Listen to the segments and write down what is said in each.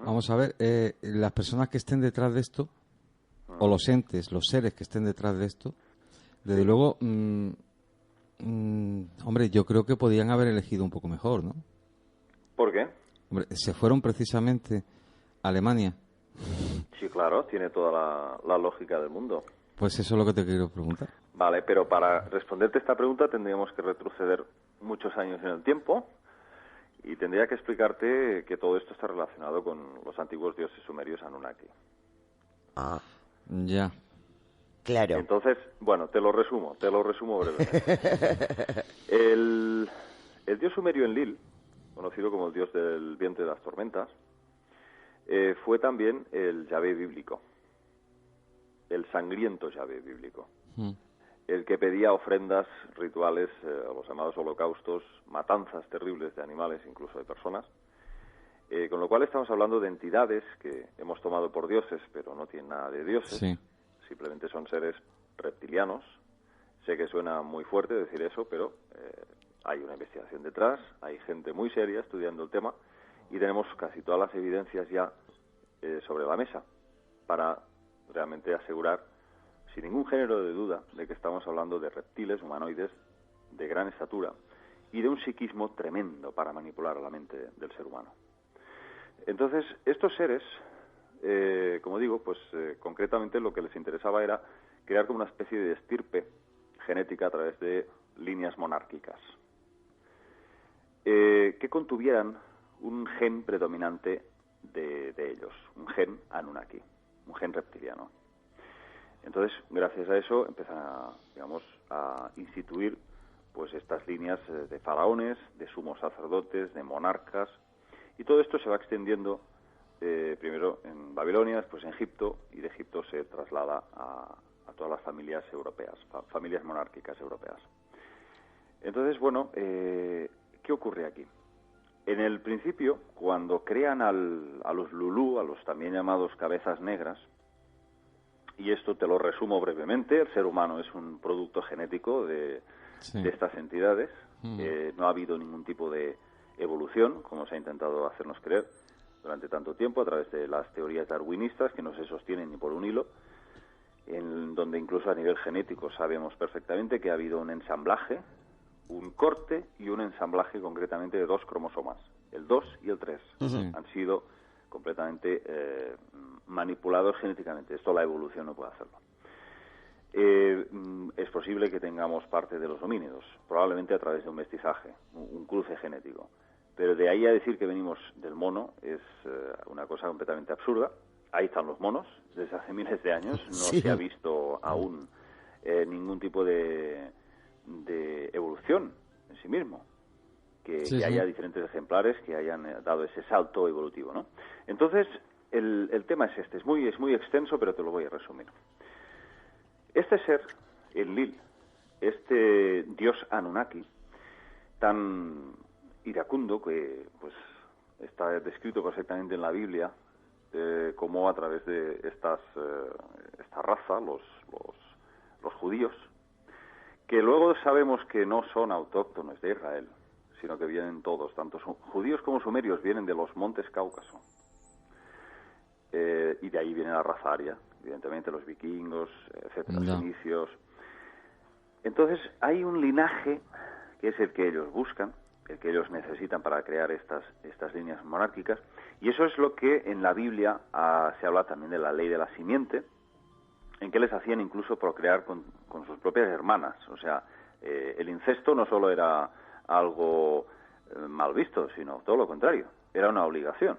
Vamos a ver, las personas que estén detrás de esto, o los entes, los seres que estén detrás de esto, desde luego, hombre, yo creo que podían haber elegido un poco mejor, ¿no? ¿Por qué? Hombre, se fueron precisamente a Alemania. Sí, claro, tiene toda la lógica del mundo. Pues eso es lo que te quiero preguntar. Vale, pero para responderte esta pregunta tendríamos que retroceder muchos años en el tiempo y tendría que explicarte que todo esto está relacionado con los antiguos dioses sumerios Anunnaki. Ah, Ya. claro. Entonces, bueno, te lo resumo brevemente. El dios sumerio Enlil, conocido como el dios del viento y de las tormentas, fue también el Yahvé bíblico, el sangriento Yahvé bíblico, el que pedía ofrendas rituales, los llamados holocaustos, matanzas terribles de animales, incluso de personas, con lo cual estamos hablando de entidades que hemos tomado por dioses, pero no tienen nada de dioses, Sí. simplemente son seres reptilianos. Sé que suena muy fuerte decir eso, pero hay una investigación detrás, hay gente muy seria estudiando el tema, y tenemos casi todas las evidencias ya sobre la mesa para realmente asegurar, sin ningún género de duda, de que estamos hablando de reptiles humanoides de gran estatura y de un psiquismo tremendo para manipular la mente del ser humano. Entonces, estos seres, como digo, pues concretamente lo que les interesaba era crear como una especie de estirpe genética a través de líneas monárquicas, que contuvieran un gen predominante de ellos, un gen Anunnaki, un gen reptiliano. Entonces, gracias a eso, empiezan a instituir pues estas líneas de faraones, de sumos sacerdotes, de monarcas, y todo esto se va extendiendo primero en Babilonia, después en Egipto, y de Egipto se traslada a todas las familias europeas, familias monárquicas europeas. Entonces, bueno, ¿qué ocurre aquí? En el principio, cuando crean a los Lulú, a los también llamados cabezas negras, y esto te lo resumo brevemente, el ser humano es un producto genético de estas entidades, no ha habido ningún tipo de evolución, como se ha intentado hacernos creer durante tanto tiempo a través de las teorías darwinistas que no se sostienen ni por un hilo, en donde incluso a nivel genético sabemos perfectamente que ha habido un ensamblaje, un corte y un ensamblaje concretamente de 2 cromosomas, el 2 y el 3, han sido completamente manipulados genéticamente. Esto la evolución no puede hacerlo. Es posible que tengamos parte de los homínidos, probablemente a través de un mestizaje, un cruce genético. Pero de ahí a decir que venimos del mono es una cosa completamente absurda. Ahí están los monos, desde hace miles de años. No se ha visto aún ningún tipo de evolución en sí mismo. Que haya diferentes ejemplares que hayan dado ese salto evolutivo, ¿no? Entonces, el tema es este. Es muy extenso, pero te lo voy a resumir. Este ser, Enlil, este dios Anunnaki, tan iracundo que pues está descrito perfectamente en la Biblia, como a través de esta raza, los judíos, que luego sabemos que no son autóctonos de Israel, sino que vienen todos, tanto judíos como sumerios, vienen de los montes Cáucaso. Y de ahí viene la raza aria, evidentemente los vikingos, etcétera, los fenicios. Entonces hay un linaje que es el que ellos buscan, el que ellos necesitan para crear estas líneas monárquicas, y eso es lo que en la Biblia se habla también de la ley de la simiente, en que les hacían incluso procrear con sus propias hermanas. O sea, el incesto no solo era algo mal visto, sino todo lo contrario, era una obligación,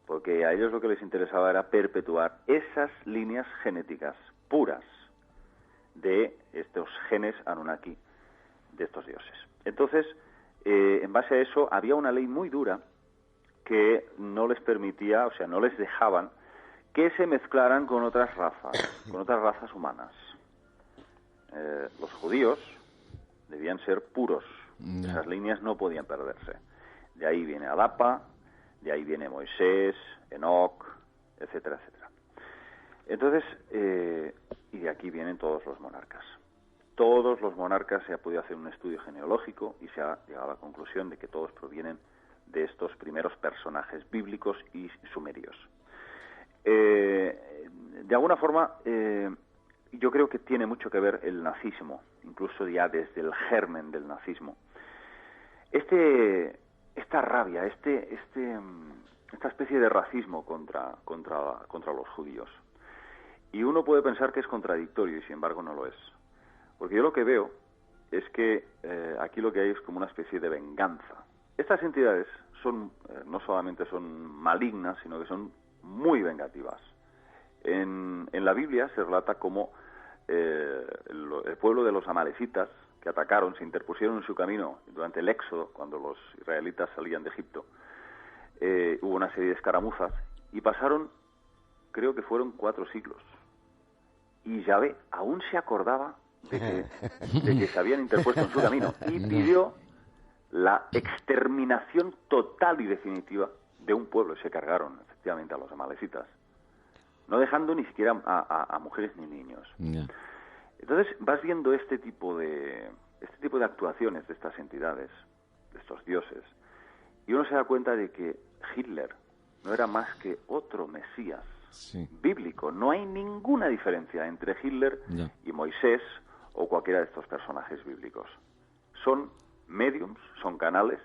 porque a ellos lo que les interesaba era perpetuar esas líneas genéticas puras de estos genes Anunnaki, de estos dioses. Entonces, en base a eso, había una ley muy dura que no les permitía, o sea, no les dejaban que se mezclaran con otras razas humanas. Los judíos debían ser puros, esas líneas no podían perderse. De ahí viene Adapa, de ahí viene Moisés, Enoc, etcétera, etcétera. Entonces, y de aquí vienen todos los monarcas. Todos los monarcas se ha podido hacer un estudio genealógico y se ha llegado a la conclusión de que todos provienen de estos primeros personajes bíblicos y sumerios. De alguna forma, yo creo que tiene mucho que ver el nazismo, incluso ya desde el germen del nazismo. Esta rabia, esta especie de racismo contra los judíos. Y uno puede pensar que es contradictorio y sin embargo no lo es. Porque yo lo que veo es que aquí lo que hay es como una especie de venganza. Estas entidades no solamente son malignas, sino que son muy vengativas. En la Biblia se relata cómo el pueblo de los amalecitas, que atacaron, se interpusieron en su camino durante el éxodo, cuando los israelitas salían de Egipto, hubo una serie de escaramuzas, y pasaron, creo que fueron 4 siglos. Y Yahvé aún se acordaba de que se habían interpuesto en su camino, y pidió la exterminación total y definitiva de un pueblo. Se cargaron, efectivamente, a los amalecitas, no dejando ni siquiera a mujeres ni niños. Yeah. Entonces vas viendo este tipo de actuaciones de estas entidades, de estos dioses, y uno se da cuenta de que Hitler no era más que otro Mesías bíblico. No hay ninguna diferencia entre Hitler y Moisés o cualquiera de estos personajes bíblicos. Son mediums, son canales,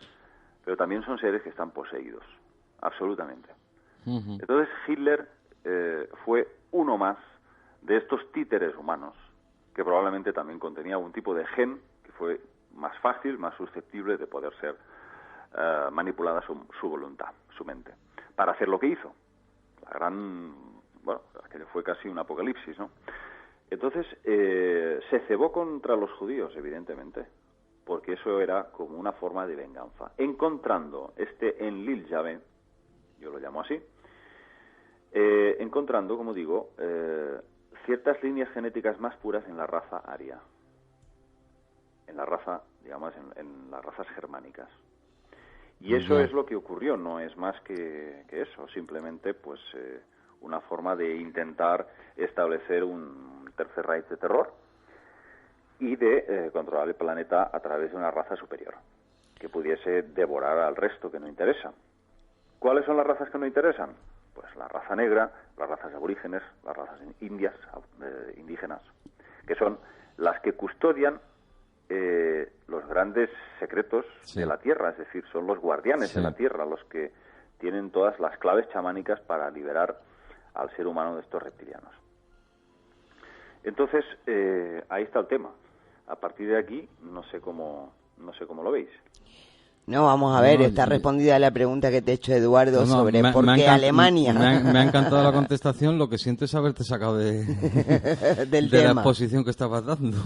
pero también son seres que están poseídos, absolutamente. Uh-huh. Entonces Hitler fue uno más de estos títeres humanos, que probablemente también contenía algún tipo de gen que fue más fácil, más susceptible de poder ser manipulada su voluntad, su mente, para hacer lo que hizo. Aquello fue casi un apocalipsis, ¿no? Entonces, se cebó contra los judíos, evidentemente, porque eso era como una forma de venganza. Encontrando este Enlil Yahvé, yo lo llamo así, encontrando, como digo, ciertas líneas genéticas más puras en la raza aria, en la raza, digamos, en las razas germánicas. Y eso es lo que ocurrió, no es más que eso, simplemente pues una forma de intentar establecer un tercer Reich de terror y de controlar el planeta a través de una raza superior, que pudiese devorar al resto que no interesa. ¿Cuáles son las razas que no interesan? Pues la raza negra, las razas aborígenes, las razas indígenas, que son las que custodian los grandes secretos de la Tierra, es decir, son los guardianes de la Tierra, los que tienen todas las claves chamánicas para liberar al ser humano de estos reptilianos. Entonces, ahí está el tema. A partir de aquí, no sé cómo lo veis. No, vamos a ver, está respondida la pregunta que te ha hecho Eduardo sobre por qué Alemania. Me ha encantado la contestación, lo que siento es haberte sacado de la exposición que estabas dando.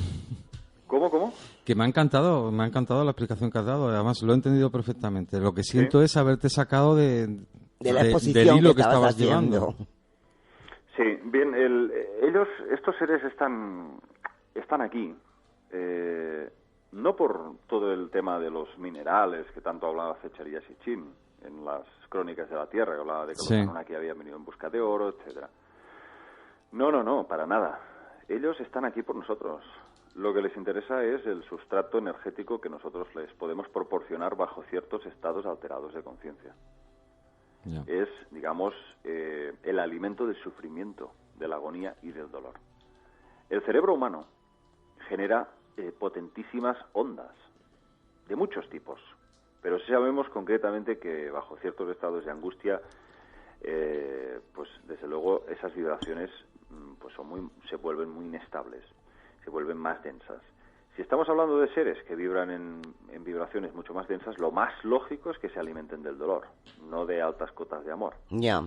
¿Cómo? Que me ha encantado la explicación que has dado, además lo he entendido perfectamente. Lo que siento es haberte sacado de la exposición del hilo que estabas llevando. Sí, bien, estos seres están aquí, no por todo el tema de los minerales que tanto hablaba Zecharia Sitchin en las Crónicas de la Tierra, que hablaba de que los Anunnaki habían venido en busca de oro, etcétera. No, para nada. Ellos están aquí por nosotros. Lo que les interesa es el sustrato energético que nosotros les podemos proporcionar bajo ciertos estados alterados de conciencia. Es, digamos, el alimento del sufrimiento, de la agonía y del dolor. El cerebro humano genera potentísimas ondas, de muchos tipos, pero sí sabemos concretamente que bajo ciertos estados de angustia, pues desde luego esas vibraciones pues se vuelven muy inestables, se vuelven más densas. Si estamos hablando de seres que vibran en vibraciones mucho más densas, lo más lógico es que se alimenten del dolor, no de altas cotas de amor. Ya.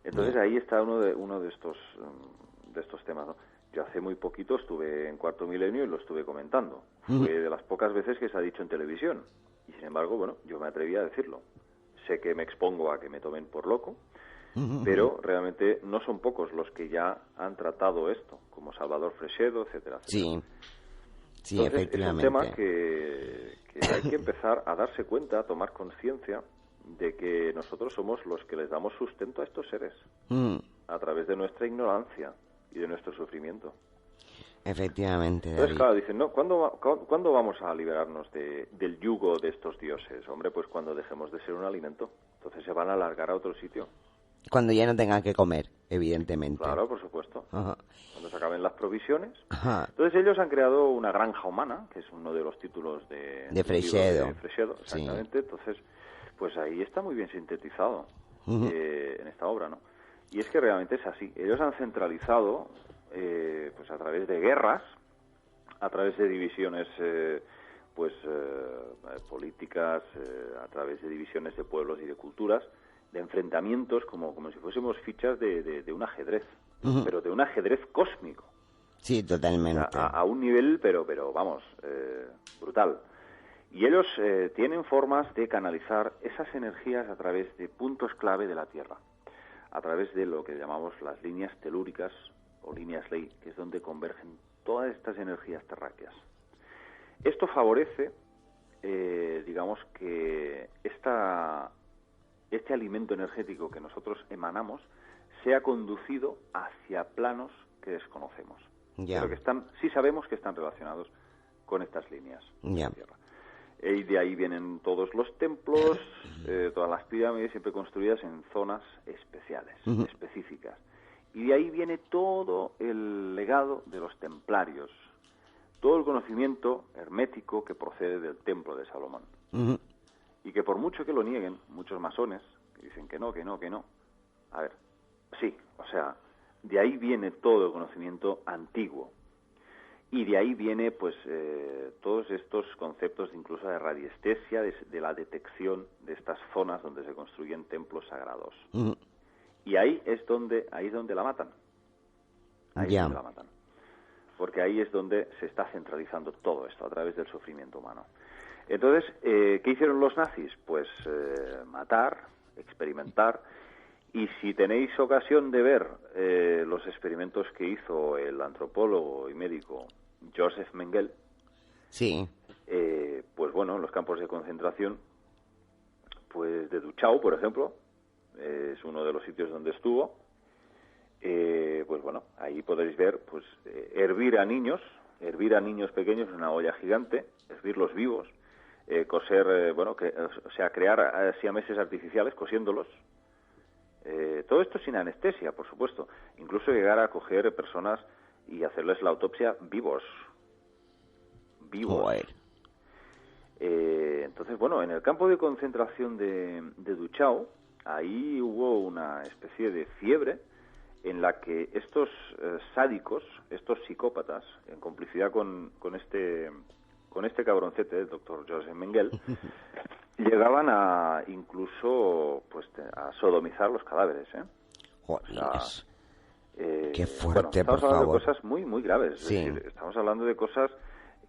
Entonces ahí está uno de estos temas, ¿no? Yo hace muy poquito estuve en Cuarto Milenio y lo estuve comentando. Fue de las pocas veces que se ha dicho en televisión. Y sin embargo, bueno, yo me atreví a decirlo. Sé que me expongo a que me tomen por loco, pero realmente no son pocos los que ya han tratado esto, como Salvador Freixedo, etcétera, etcétera. Sí, entonces, efectivamente. Es un tema que hay que empezar a darse cuenta, a tomar conciencia de que nosotros somos los que les damos sustento a estos seres a través de nuestra ignorancia y de nuestro sufrimiento. Efectivamente, David. Entonces, claro, dicen, ¿no? ¿Cuándo vamos a liberarnos del yugo de estos dioses? Hombre, pues cuando dejemos de ser un alimento. Entonces se van a alargar a otro sitio. Cuando ya no tengan que comer, evidentemente. Claro, por supuesto. Ajá. Cuando se acaben las provisiones. Ajá. Entonces ellos han creado una granja humana, que es uno de los títulos de Freixedo. De Freixedo, exactamente. Sí. Entonces, pues ahí está muy bien sintetizado en esta obra, ¿no? Y es que realmente es así. Ellos han centralizado, pues a través de guerras, a través de divisiones políticas, a través de divisiones de pueblos y de culturas, de enfrentamientos como si fuésemos fichas de un ajedrez, pero de un ajedrez cósmico. Sí, totalmente. O sea, a un nivel, pero vamos, brutal. Y ellos tienen formas de canalizar esas energías a través de puntos clave de la Tierra, a través de lo que llamamos las líneas telúricas o líneas ley, que es donde convergen todas estas energías terráqueas. Esto favorece, digamos, que este alimento energético que nosotros emanamos sea conducido hacia planos que desconocemos, pero que sí sabemos que están relacionados con estas líneas de la Tierra. Y de ahí vienen todos los templos, todas las pirámides, siempre construidas en zonas especiales, específicas. Y de ahí viene todo el legado de los templarios, todo el conocimiento hermético que procede del templo de Salomón. Y que por mucho que lo nieguen, muchos masones dicen que no. A ver, sí, o sea, de ahí viene todo el conocimiento antiguo. Y de ahí viene, pues, todos estos conceptos incluso de radiestesia, de la detección de estas zonas donde se construyen templos sagrados. Y ahí es donde la matan. Ahí es donde la matan. Porque ahí es donde se está centralizando todo esto, a través del sufrimiento humano. Entonces, ¿qué hicieron los nazis? Pues matar, experimentar. Y si tenéis ocasión de ver los experimentos que hizo el antropólogo y médico Joseph Mengele, pues bueno, en los campos de concentración, pues de Dachau, por ejemplo, es uno de los sitios donde estuvo, pues bueno, ahí podréis ver, pues hervir a niños pequeños en una olla gigante, hervirlos vivos, coser, crear siameses artificiales, cosiéndolos. Todo esto sin anestesia, por supuesto. Incluso llegar a coger personas y hacerles la autopsia vivos. Entonces, bueno, en el campo de concentración de Dachau, ahí hubo una especie de fiebre en la que estos sádicos, estos psicópatas, en complicidad con este cabroncete, el doctor Joseph Mengele, llegaban a incluso a sodomizar los cadáveres, qué fuerte, estamos por hablando favor. de cosas muy, muy graves. Sí. Es decir, estamos hablando de cosas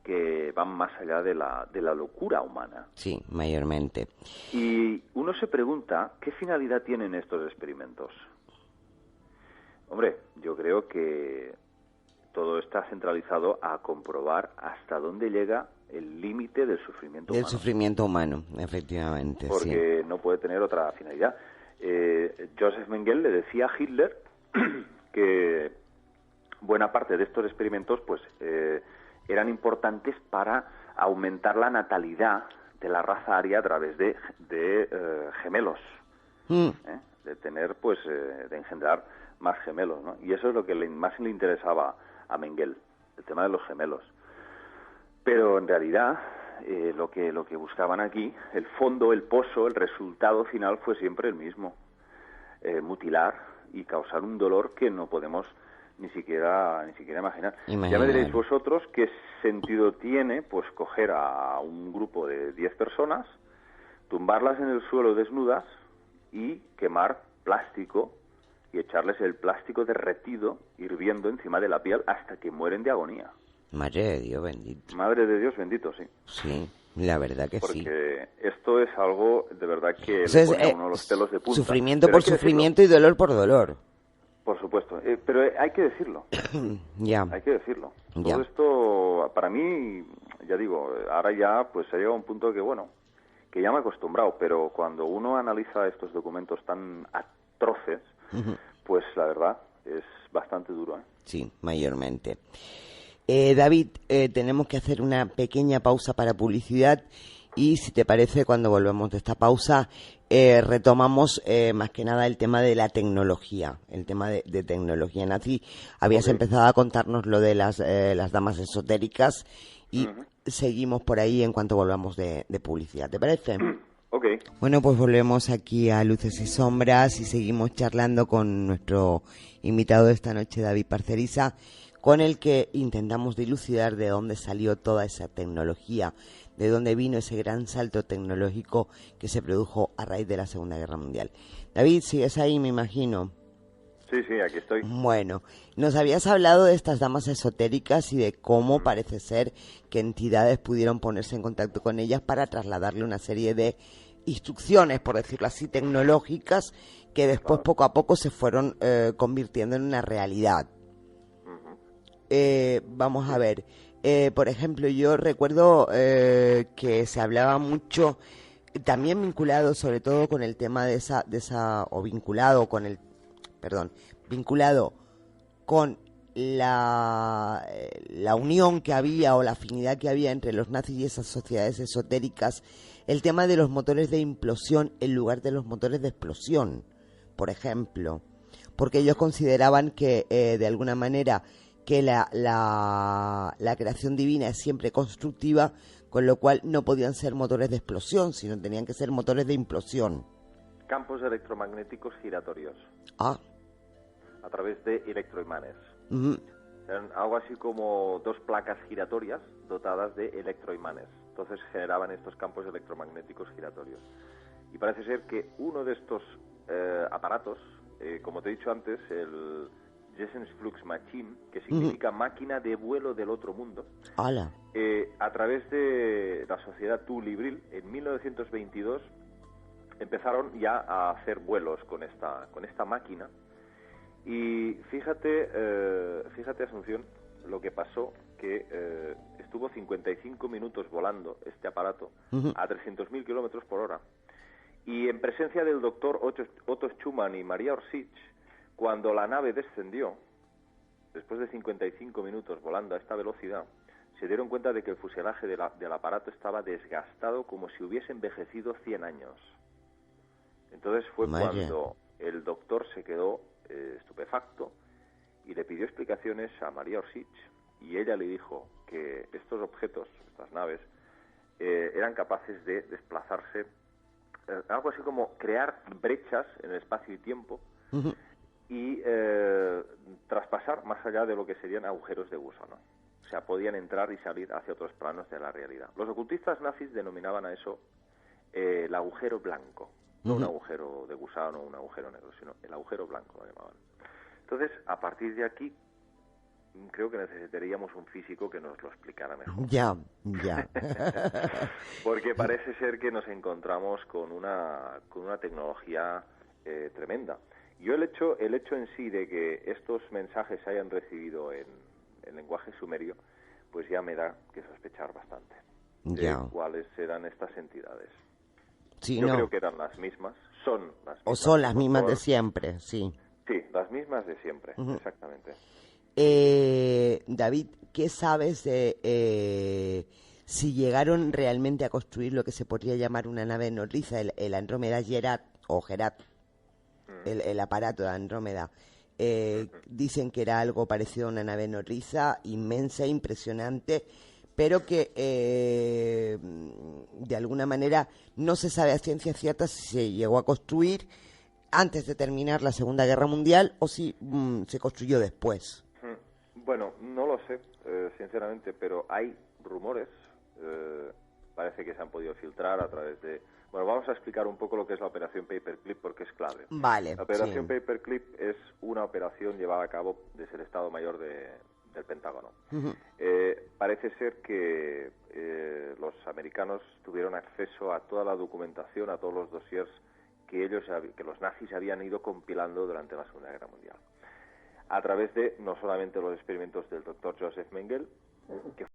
que van más allá de la locura humana. Sí, mayormente. Y uno se pregunta, ¿qué finalidad tienen estos experimentos? Hombre, yo creo que todo está centralizado a comprobar hasta dónde llega el límite del sufrimiento humano. Del sufrimiento humano, efectivamente. Porque no puede tener otra finalidad. Joseph Mengele le decía a Hitler que buena parte de estos experimentos pues eran importantes para aumentar la natalidad de la raza aria a través de gemelos, de tener de engendrar más gemelos, ¿no? Y eso es lo que más le interesaba a Mengele, el tema de los gemelos. Pero en realidad lo que buscaban aquí, el fondo, el pozo, el resultado final fue siempre el mismo: mutilar y causar un dolor que no podemos ni siquiera imaginar. Ya me diréis vosotros qué sentido tiene pues coger a un grupo de 10 personas, tumbarlas en el suelo desnudas y quemar plástico y echarles el plástico derretido hirviendo encima de la piel hasta que mueren de agonía. Madre de Dios bendito. Madre de Dios bendito, sí. Sí, la verdad que sí. Porque esto es algo de verdad que le pone a uno los pelos de punta. Sufrimiento por sufrimiento y dolor por dolor. Por supuesto, pero hay que decirlo. Hay que decirlo. Todo esto, para mí, ya digo, ahora ya pues se ha llegado a un punto que ya me he acostumbrado, pero cuando uno analiza estos documentos tan atroces, pues la verdad es bastante duro, ¿eh? Sí, mayormente. David, tenemos que hacer una pequeña pausa para publicidad y si te parece, cuando volvemos de esta pausa, retomamos más que nada el tema de la tecnología, el tema de tecnología nazi. Habías empezado a contarnos lo de las damas esotéricas y seguimos por ahí en cuanto volvamos de publicidad. ¿Te parece? Ok. Bueno, pues volvemos aquí a Luces y Sombras y seguimos charlando con nuestro invitado de esta noche, David Parcerisa, con el que intentamos dilucidar de dónde salió toda esa tecnología, de dónde vino ese gran salto tecnológico que se produjo a raíz de la Segunda Guerra Mundial. David, ¿sigues ahí, me imagino? Sí, aquí estoy. Bueno, nos habías hablado de estas damas esotéricas y de cómo parece ser que entidades pudieron ponerse en contacto con ellas para trasladarle una serie de instrucciones, por decirlo así, tecnológicas, que después poco a poco se fueron convirtiendo en una realidad. Vamos a ver, por ejemplo, yo recuerdo que se hablaba mucho, también vinculado sobre todo con el tema vinculado con la unión que había o la afinidad que había entre los nazis y esas sociedades esotéricas, el tema de los motores de implosión en lugar de los motores de explosión, por ejemplo, porque ellos consideraban que de alguna manera que la creación divina es siempre constructiva, con lo cual no podían ser motores de explosión, sino tenían que ser motores de implosión. Campos electromagnéticos giratorios. A través de electroimanes. Eran algo así como dos placas giratorias dotadas de electroimanes. Entonces generaban estos campos electromagnéticos giratorios. Y parece ser que uno de estos aparatos, como te he dicho antes, el Flugmaschine, que significa máquina de vuelo del otro mundo, a través de la sociedad Thule-Libril, en 1922 empezaron ya a hacer vuelos con esta máquina. Y fíjate, Asunción, lo que pasó, que estuvo 55 minutos volando este aparato a 300.000 kilómetros por hora. Y en presencia del doctor Otto Schumann y María Orsic, cuando la nave descendió, después de 55 minutos volando a esta velocidad, se dieron cuenta de que el fuselaje del aparato estaba desgastado como si hubiese envejecido 100 años. Entonces fue cuando el doctor se quedó estupefacto y le pidió explicaciones a María Orsic, y ella le dijo que estos objetos, estas naves, eran capaces de desplazarse, algo así como crear brechas en el espacio y tiempo, y traspasar más allá de lo que serían agujeros de gusano. O sea, podían entrar y salir hacia otros planos de la realidad. Los ocultistas nazis denominaban a eso el agujero blanco. No un agujero de gusano o un agujero negro, sino el agujero blanco lo llamaban. Entonces, a partir de aquí, creo que necesitaríamos un físico que nos lo explicara mejor. Ya. Porque parece ser que nos encontramos con una tecnología tremenda. Yo el hecho en sí de que estos mensajes se hayan recibido en lenguaje sumerio, pues ya me da que sospechar bastante de cuáles eran estas entidades. Sí, Yo creo que eran las mismas, son las mismas. O son las mismas de siempre, sí. Sí, las mismas de siempre, exactamente. David, ¿qué sabes de si llegaron realmente a construir lo que se podría llamar una nave nodriza, el Andrómeda Gerat, el aparato de Andrómeda? Dicen que era algo parecido a una nave nodriza, inmensa, impresionante, pero que de alguna manera no se sabe a ciencia cierta si se llegó a construir antes de terminar la Segunda Guerra Mundial o si se construyó después. Bueno, no lo sé, sinceramente, pero hay rumores, parece que se han podido filtrar a través de... Bueno, vamos a explicar un poco lo que es la operación Paperclip porque es clave. Vale. La operación Paperclip es una operación llevada a cabo desde el Estado Mayor del Pentágono. Parece ser que los americanos tuvieron acceso a toda la documentación, a todos los dossiers que los nazis habían ido compilando durante la Segunda Guerra Mundial. A través de no solamente los experimentos del doctor Joseph Mengele, que